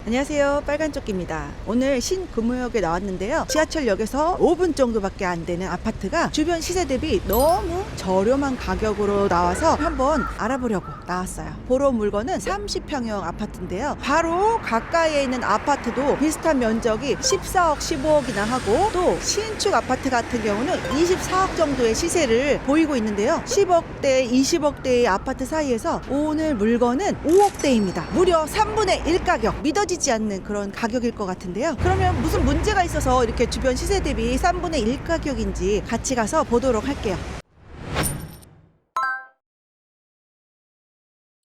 안녕하세요, 빨간조끼입니다. 오늘 신금호역에 나왔는데요, 지하철역에서 5분 정도밖에 안 되는 아파트가 주변 시세 대비 너무 저렴한 가격으로 나와서 한번 알아보려고 나왔어요. 보러 온 물건은 30평형 아파트인데요, 바로 가까이에 있는 아파트도 비슷한 면적이 14억 15억이나 하고, 또 신축 아파트 같은 경우는 24억 정도의 시세를 보이고 있는데요, 10억대 20억대의 아파트 사이에서 오늘 물건은 5억대입니다. 무려 3분의 1 가격. 믿어지지 않는 그런 가격일 것 같은데요, 그러면 무슨 문제가 있어서 이렇게 주변 시세 대비 3분의 1 가격인지 같이 가서 보도록 할게요.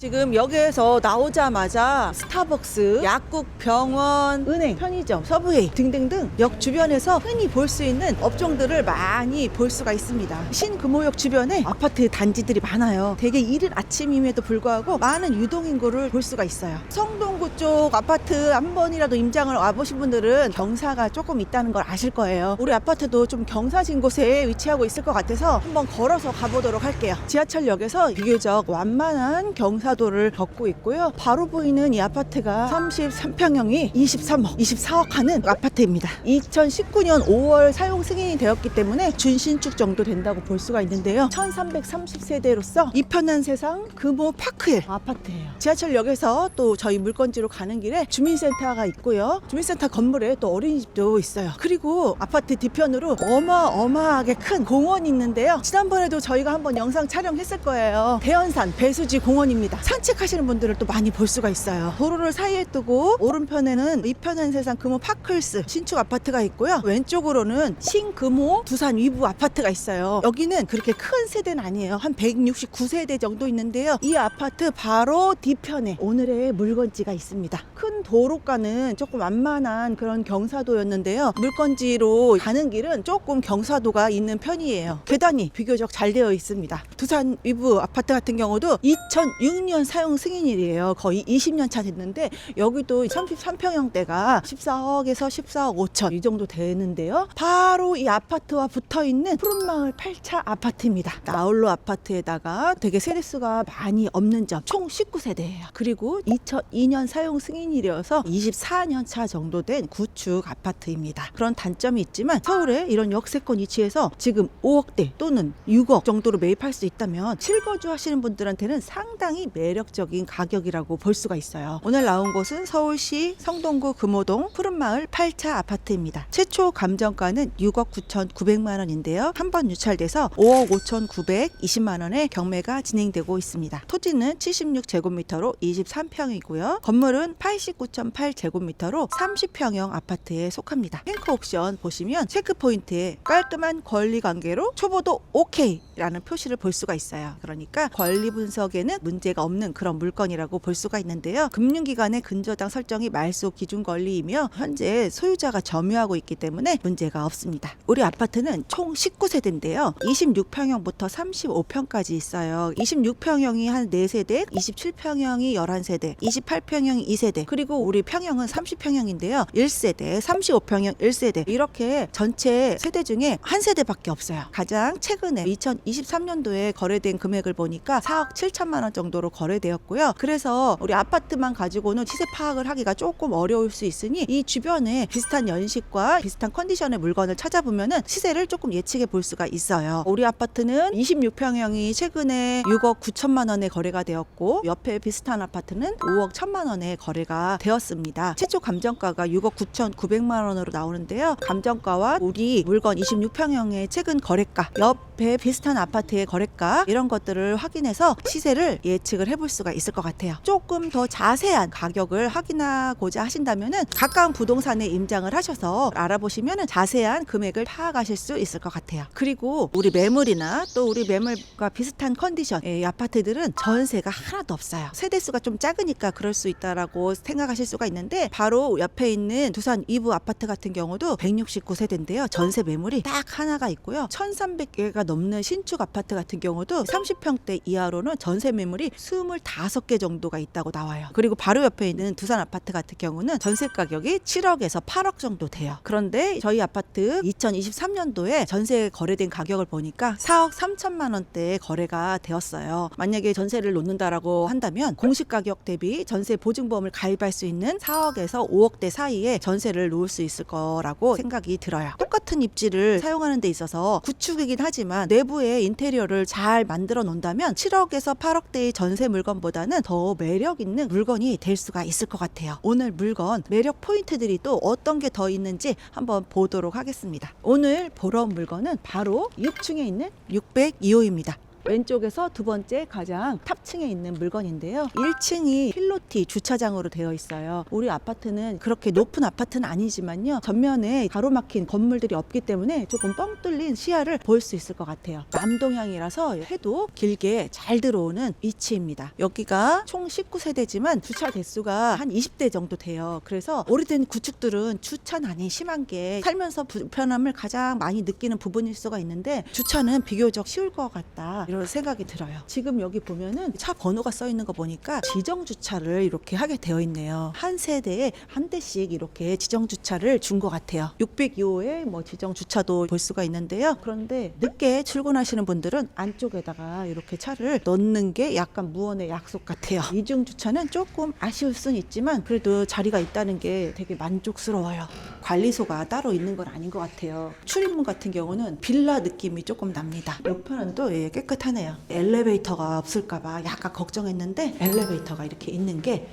지금 역에서 나오자마자 스타벅스, 약국, 병원, 은행, 편의점, 서브웨이 등등등 역 주변에서 흔히 볼 수 있는 업종들을 많이 볼 수가 있습니다. 신금호역 주변에 아파트 단지들이 많아요. 되게 이른 아침임에도 불구하고 많은 유동인구를 볼 수가 있어요. 성동구 쪽 아파트 한 번이라도 임장을 와보신 분들은 경사가 조금 있다는 걸 아실 거예요. 우리 아파트도 좀 경사진 곳에 위치하고 있을 것 같아서 한번 걸어서 가보도록 할게요. 지하철역에서 비교적 완만한 경사도를 걷고 있고요, 바로 보이는 이 아파트가 33평형이 23억, 24억 하는 아파트입니다. 2019년 5월 사용 승인이 되었기 때문에 준신축 정도 된다고 볼 수가 있는데요, 1330세대로서 이 편한 세상 금호 파크힐 아파트예요. 지하철역에서 또 저희 물건지로 가는 길에 주민센터가 있고요, 주민센터 건물에 또 어린이집도 있어요. 그리고 아파트 뒤편으로 어마어마하게 큰 공원이 있는데요, 지난번에도 저희가 한번 영상 촬영했을 거예요. 대연산 배수지 공원입니다. 산책하시는 분들을 또 많이 볼 수가 있어요. 도로를 사이에 두고 오른편에는 이 편한 세상 금호 파크힐스 신축 아파트가 있고요, 왼쪽으로는 신금호 두산 위브 아파트가 있어요. 여기는 그렇게 큰 세대는 아니에요. 한 169세대 정도 있는데요, 이 아파트 바로 뒤편에 오늘의 물건지가 있습니다. 큰 도로가는 조금 완만한 그런 경사도였는데요, 물건지로 가는 길은 조금 경사도가 있는 편이에요. 계단이 비교적 잘 되어 있습니다. 두산 위브 아파트 같은 경우도 2006년 사용 승인일이에요. 거의 20년 차 됐는데 여기도 33평형대가 14억에서 14억 5천 이 정도 되는데요, 바로 이 아파트와 붙어있는 푸른마을 8차 아파트입니다. 나홀로 아파트에다가 되게 세대수가 많이 없는 점, 총 19세대예요. 그리고 2002년 사용 승인일이어서 24년 차 정도 된 구축 아파트입니다. 그런 단점이 있지만 서울에 이런 역세권 위치에서 지금 5억대 또는 6억 정도로 매입할 수 있다면 실거주 하시는 분들한테는 상당히 매력적인 가격이라고 볼 수가 있어요. 오늘 나온 곳은 서울시 성동구 금호동 푸른마을 8차 아파트입니다. 최초 감정가는 6억 9,900만 원인데요, 한 번 유찰돼서 5억 5,920만 원의 경매가 진행되고 있습니다. 토지는 76제곱미터로 23평이고요, 건물은 89.8제곱미터로 30평형 아파트에 속합니다. 핑크 옥션 보시면 체크포인트에 깔끔한 권리관계로 초보도 OK 라는 표시를 볼 수가 있어요. 그러니까 권리 분석에는 문제가 없는 그런 물건이라고 볼 수가 있는데요, 금융기관의 근저당 설정이 말소 기준 권리이며 현재 소유자가 점유하고 있기 때문에 문제가 없습니다. 우리 아파트는 총 19세대인데요 26평형부터 35평까지 있어요. 26평형이 한 4세대, 27평형이 11세대, 28평형이 2세대, 그리고 우리 평형은 30평형인데요 1세대, 35평형 1세대, 이렇게 전체 세대 중에 한 세대밖에 없어요. 가장 최근에 2023년도에 거래된 금액을 보니까 4억 7천만 원 정도로 거래되었고요. 그래서 우리 아파트만 가지고는 시세 파악을 하기가 조금 어려울 수 있으니 이 주변에 비슷한 연식과 비슷한 컨디션의 물건을 찾아보면은 시세를 조금 예측해 볼 수가 있어요. 우리 아파트는 26평형이 최근에 6억 9천만 원에 거래가 되었고, 옆에 비슷한 아파트는 5억 1천만 원에 거래가 되었습니다. 최초 감정가가 6억 9,900만 원으로 나오는데요, 감정가와 우리 물건 26평형의 최근 거래가, 옆에 비슷한 아파트의 거래가, 이런 것들을 확인해서 시세를 예측을 해볼 수가 있을 것 같아요. 조금 더 자세한 가격을 확인하고자 하신다면은 가까운 부동산에 임장을 하셔서 알아보시면은 자세한 금액을 파악하실 수 있을 것 같아요. 그리고 우리 매물이나 또 우리 매물과 비슷한 컨디션의 아파트들은 전세가 하나도 없어요. 세대수가 좀 작으니까 그럴 수 있다라고 생각하실 수가 있는데, 바로 옆에 있는 두산 위브 아파트 같은 경우도 169세대인데요 전세 매물이 딱 하나가 있고요, 1300개가 5억대가 넘는 신축 아파트 같은 경우도 30평대 이하로는 전세 매물이 25개 정도가 있다고 나와요. 그리고 바로 옆에 있는 두산 아파트 같은 경우는 전세 가격이 7억에서 8억 정도 돼요. 그런데 저희 아파트 2023년도에 전세 거래된 가격을 보니까 4억 3천만 원대에 거래가 되었어요. 만약에 전세를 놓는다라고 한다면 공시가격 대비 전세 보증보험을 가입할 수 있는 4억에서 5억대 사이에 전세를 놓을 수 있을 거라고 생각이 들어요. 똑같은 입지를 사용하는 데 있어서 구축이긴 하지만 내부의 인테리어를 잘 만들어 놓는다면 7억에서 8억대의 전세 물건보다는 더 매력 있는 물건이 될 수가 있을 것 같아요. 오늘 물건 매력 포인트들이 또 어떤 게 더 있는지 한번 보도록 하겠습니다. 오늘 보러 온 물건은 바로 6층에 있는 602호입니다. 왼쪽에서 두 번째 가장 탑층에 있는 물건인데요. 1층이 필로티 주차장으로 되어 있어요. 우리 아파트는 그렇게 높은 아파트는 아니지만요. 전면에 가로막힌 건물들이 없기 때문에 조금 뻥 뚫린 시야를 볼 수 있을 것 같아요. 남동향이라서 해도 길게 잘 들어오는 위치입니다. 여기가 총 19세대지만 주차 대수가 한 20대 정도 돼요. 그래서 오래된 구축들은 주차난이 심한 게 살면서 불편함을 가장 많이 느끼는 부분일 수가 있는데 주차는 비교적 쉬울 것 같다. 이런 생각이 들어요. 지금 여기 보면은 차 번호가 써 있는 거 보니까 지정 주차를 이렇게 하게 되어 있네요. 한 세대에 한 대씩 이렇게 지정 주차를 준 것 같아요. 602호에 뭐 지정 주차도 볼 수가 있는데요. 그런데 늦게 출근하시는 분들은 안쪽에다가 이렇게 차를 넣는 게 약간 무언의 약속 같아요. 이중 주차는 조금 아쉬울 순 있지만 그래도 자리가 있다는 게 되게 만족스러워요. 관리소가 따로 있는 건 아닌 것 같아요. 출입문 같은 경우는 빌라 느낌이 조금 납니다. 옆에는 또 깨끗하네요. 엘리베이터가 없을까봐 약간 걱정했는데 엘리베이터가 이렇게 있는 게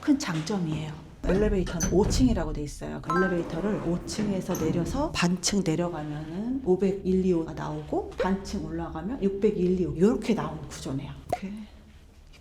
큰 장점이에요. 엘리베이터는 5층이라고 돼 있어요. 그 엘리베이터를 5층에서 내려서 반층 내려가면은 501, 2호가 나오고 반층 올라가면 601, 2호 이렇게 나오는 구조네요.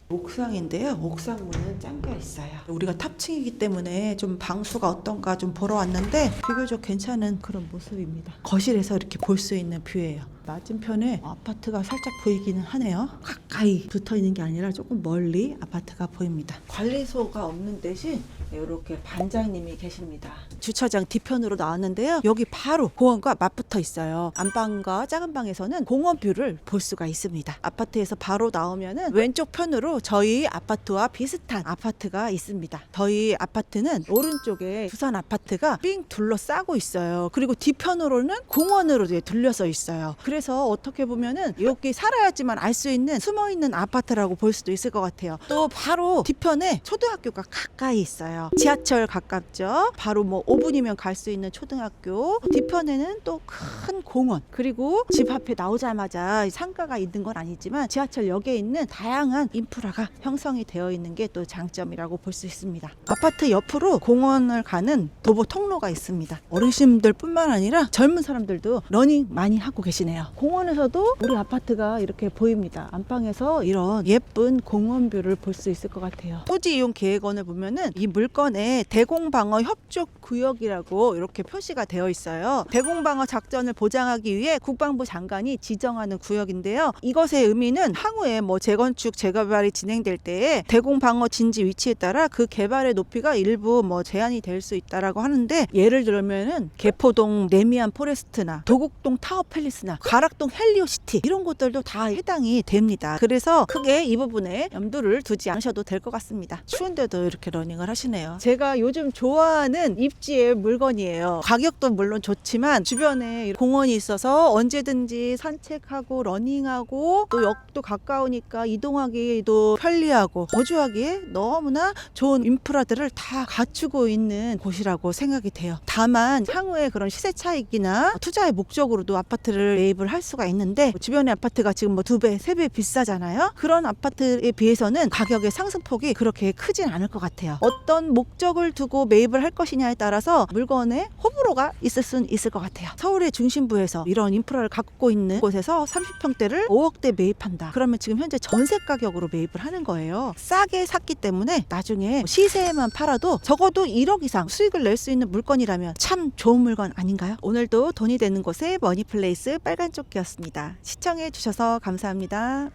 옥상인데요. 옥상 문은 잠겨 있어요. 우리가 탑층이기 때문에 좀 방수가 어떤가 좀 보러 왔는데 비교적 괜찮은 그런 모습입니다. 거실에서 이렇게 볼 수 있는 뷰예요. 맞은편에 아파트가 살짝 보이기는 하네요. 가까이 붙어 있는 게 아니라 조금 멀리 아파트가 보입니다. 관리소가 없는 대신 이렇게 반장님이 계십니다. 주차장 뒤편으로 나왔는데요. 여기 바로 공원과 맞붙어 있어요. 안방과 작은 방에서는 공원 뷰를 볼 수가 있습니다. 아파트에서 바로 나오면은 왼쪽 편으로 저희 아파트와 비슷한 아파트가 있습니다. 저희 아파트는 오른쪽에 두산 아파트가 삥 둘러싸고 있어요. 그리고 뒤편으로는 공원으로 둘려서 있어요. 그래서 어떻게 보면은 여기 살아야지만 알 수 있는 숨어있는 아파트라고 볼 수도 있을 것 같아요. 또 바로 뒤편에 초등학교가 가까이 있어요. 지하철 가깝죠. 바로 뭐 5분이면 갈 수 있는 초등학교. 뒤편에는 또 큰 공원. 그리고 집 앞에 나오자마자 상가가 있는 건 아니지만 지하철역에 있는 다양한 인프라가 형성이 되어 있는 게 또 장점이라고 볼 수 있습니다. 아파트 옆으로 공원을 가는 도보 통로가 있습니다. 어르신들 뿐만 아니라 젊은 사람들도 러닝 많이 하고 계시네요. 공원에서도 우리 아파트가 이렇게 보입니다. 안방에서 이런 예쁜 공원뷰를 볼 수 있을 것 같아요. 토지 이용 계획원을 보면은 이 물건에 대공방어 협조 구역이라고 이렇게 표시가 되어 있어요. 대공방어 작전을 보장하기 위해 국방부 장관이 지정하는 구역인데요. 이것의 의미는 향후에 뭐 재건축, 재개발이 진행될 때에 대공방어 진지 위치에 따라 그 개발의 높이가 일부 뭐 제한이 될 수 있다라고 하는데 예를 들면은 개포동 레미안 포레스트나 도곡동 타워 팰리스나 가락동 헬리오시티 이런 곳들도 다 해당이 됩니다. 그래서 크게 이 부분에 염두를 두지 않으셔도 될 것 같습니다. 추운데도 이렇게 러닝을 하시네요. 제가 요즘 좋아하는 입지의 물건이에요. 가격도 물론 좋지만 주변에 공원이 있어서 언제든지 산책하고 러닝하고 또 역도 가까우니까 이동하기도 편리하고 거주하기에 너무나 좋은 인프라들을 다 갖추고 있는 곳이라고 생각이 돼요. 다만 향후에 그런 시세 차익이나 투자의 목적으로도 아파트를 매입을 할 수가 있는데 주변의 아파트가 지금 뭐 2배, 3배 비싸잖아요. 그런 아파트에 비해서는 가격의 상승폭이 그렇게 크진 않을 것 같아요. 어떤 목적을 두고 매입을 할 것이냐에 따라서 물건에 호불호가 있을 수는 있을 것 같아요. 서울의 중심부에서 이런 인프라를 갖고 있는 곳에서 30평대를 5억대 매입한다. 그러면 지금 현재 전세 가격으로 매입을 하는 거예요. 싸게 샀기 때문에 나중에 시세에만 팔아도 적어도 1억 이상 수익을 낼 수 있는 물건이라면 참 좋은 물건 아닌가요? 오늘도 돈이 되는 곳의 머니플레이스 빨간조끼였습니다. 시청해 주셔서 감사합니다.